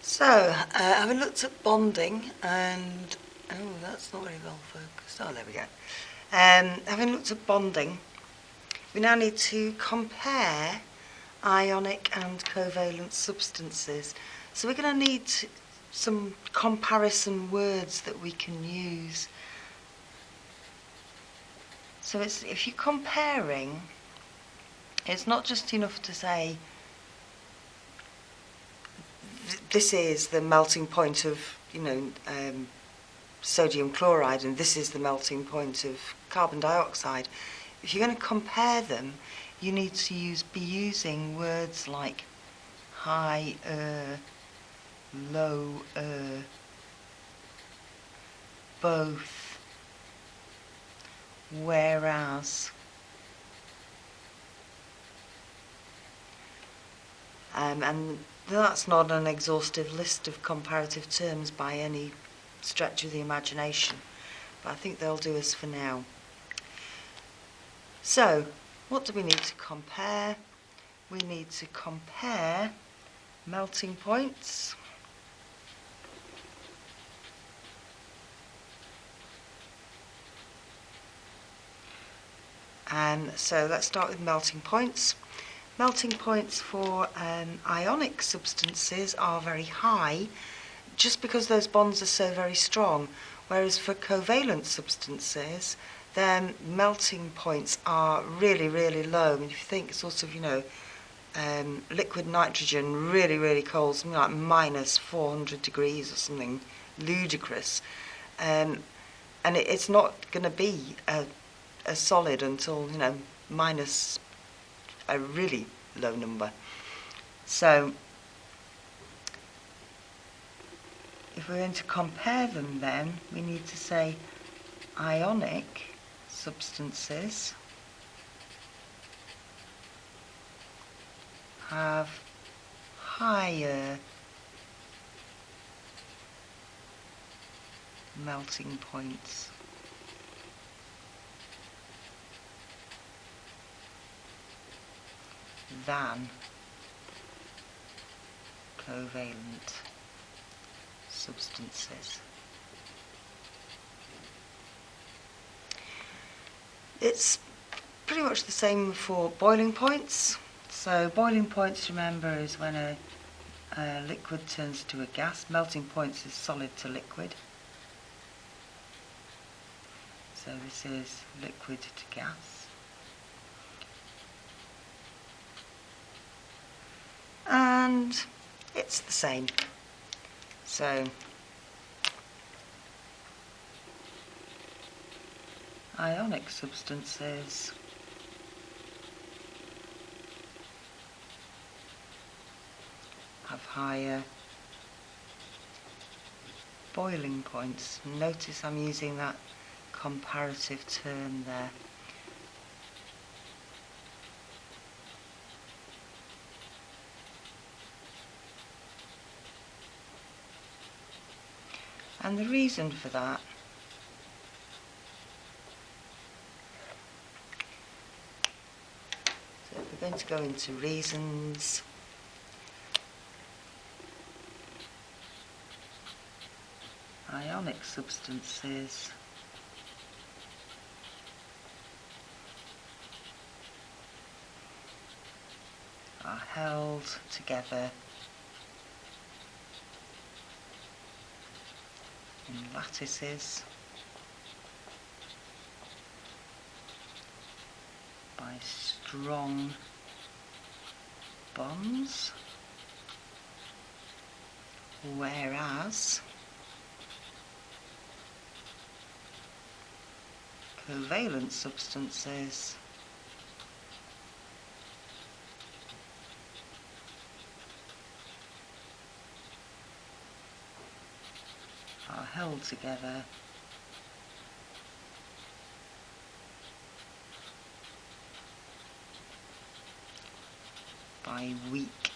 So, having looked at bonding and, oh, that's not very well focused. Oh, there we go. Having looked at bonding, we now need to compare ionic and covalent substances. So we're going to need some comparison words that we can use. So if you're comparing, it's not just enough to say this is the melting point of, sodium chloride and this is the melting point of carbon dioxide. If you're going to compare them, you need to be using words like higher, lower, both, whereas, and that's not an exhaustive list of comparative terms by any stretch of the imagination, but I think they'll do us for now. So, what do we need to compare? We need to compare melting points. So let's start with melting points. Melting points for ionic substances are very high, just because those bonds are so very strong, whereas for covalent substances, their melting points are really, really low. I mean, if you think sort of, liquid nitrogen, really, really cold, something like minus 400 degrees or something ludicrous, and it's not going to be a solid until, minus a really low number. So if we're going to compare them, then we need to say ionic substances have higher melting points than covalent substances. It's pretty much the same for boiling points. So boiling points, remember, is when a liquid turns to a gas. Melting points is solid to liquid. So this is liquid to gas. And it's the same. So ionic substances have higher boiling points. Notice I'm using that comparative term there. And the reason for that so if we're going to go into reasons, ionic substances are held together in lattices by strong bonds, whereas covalent substances are held together by weak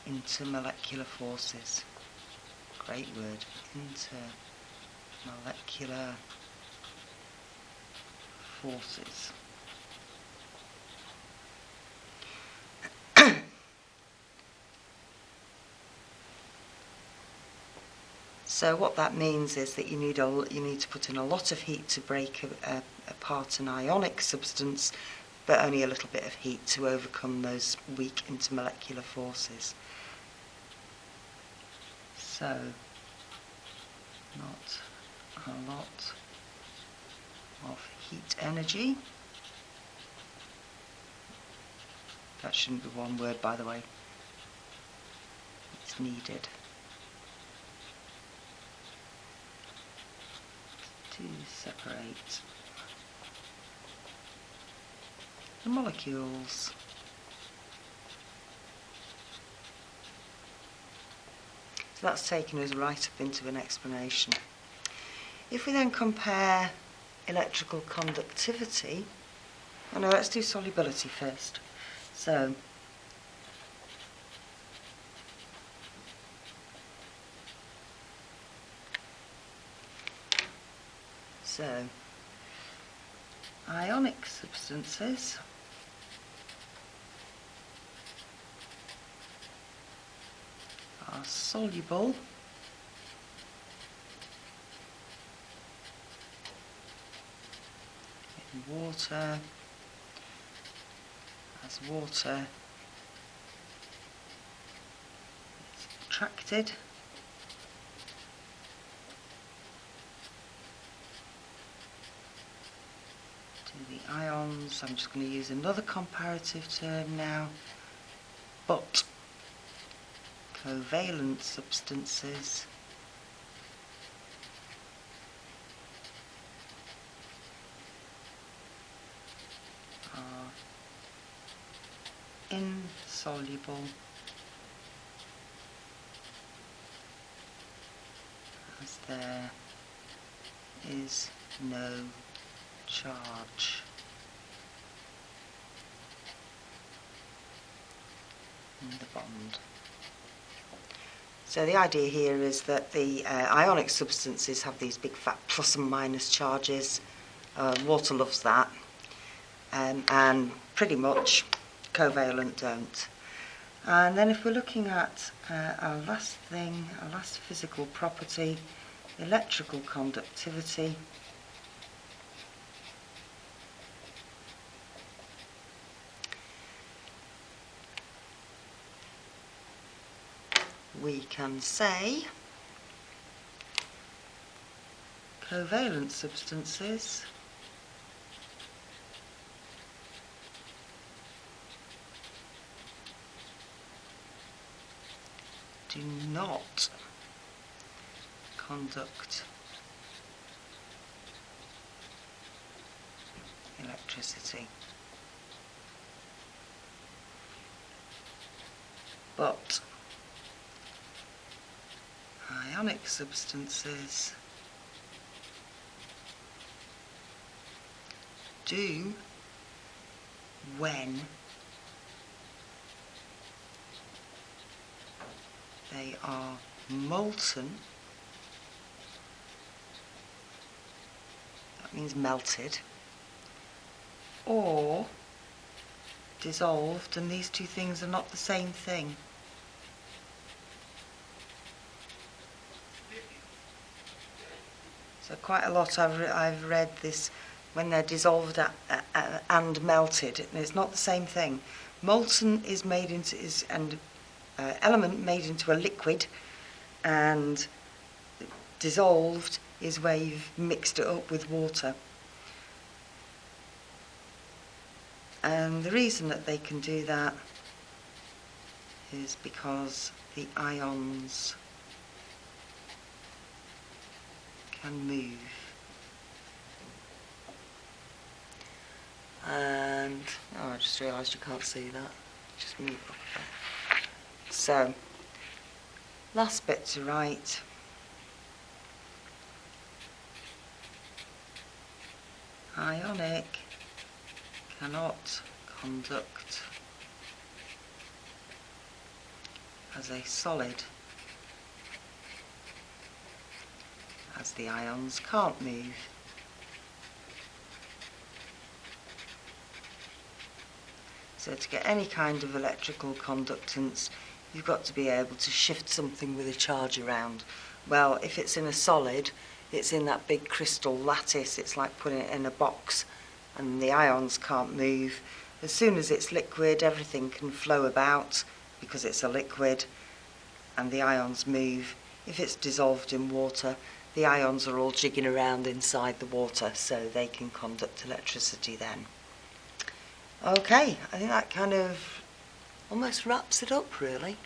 intermolecular forces. Great word, intermolecular forces. So what that means is that you need to put in a lot of heat to break apart an ionic substance, but only a little bit of heat to overcome those weak intermolecular forces. So, not a lot of heat energy. That shouldn't be one word, by the way. It's needed to separate the molecules. So that's taken us right up into an explanation. If we then compare electrical conductivity, oh no, let's do solubility first. So, ionic substances are soluble in water as water is attracted to the ions. I'm just going to use another comparative term now, but covalent substances are insoluble as there is no charge in the bond. So the idea here is that the ionic substances have these big fat plus and minus charges. Water loves that, and pretty much covalent don't. And then if we're looking at our last physical property, electrical conductivity, we can say covalent substances do not conduct electricity, but ionic substances do when they are molten. That means melted, or dissolved, and these two things are not the same thing. So quite a lot I've read this when they're dissolved and melted. It's not the same thing. Molten is made into element made into a liquid, and dissolved is where you've mixed it up with water. And the reason that they can do that is because the ions can move. And I just realised you can't see that. Just move up a bit. So, last bit to write. Ionic cannot conduct as a solid, as the ions can't move. So to get any kind of electrical conductance, you've got to be able to shift something with a charge around. Well, if it's in a solid, it's in that big crystal lattice, it's like putting it in a box, and the ions can't move. As soon as it's liquid, everything can flow about because it's a liquid, and the ions move. If it's dissolved in water, the ions are all jigging around inside the water, so they can conduct electricity then. Okay, I think that kind of almost wraps it up, really.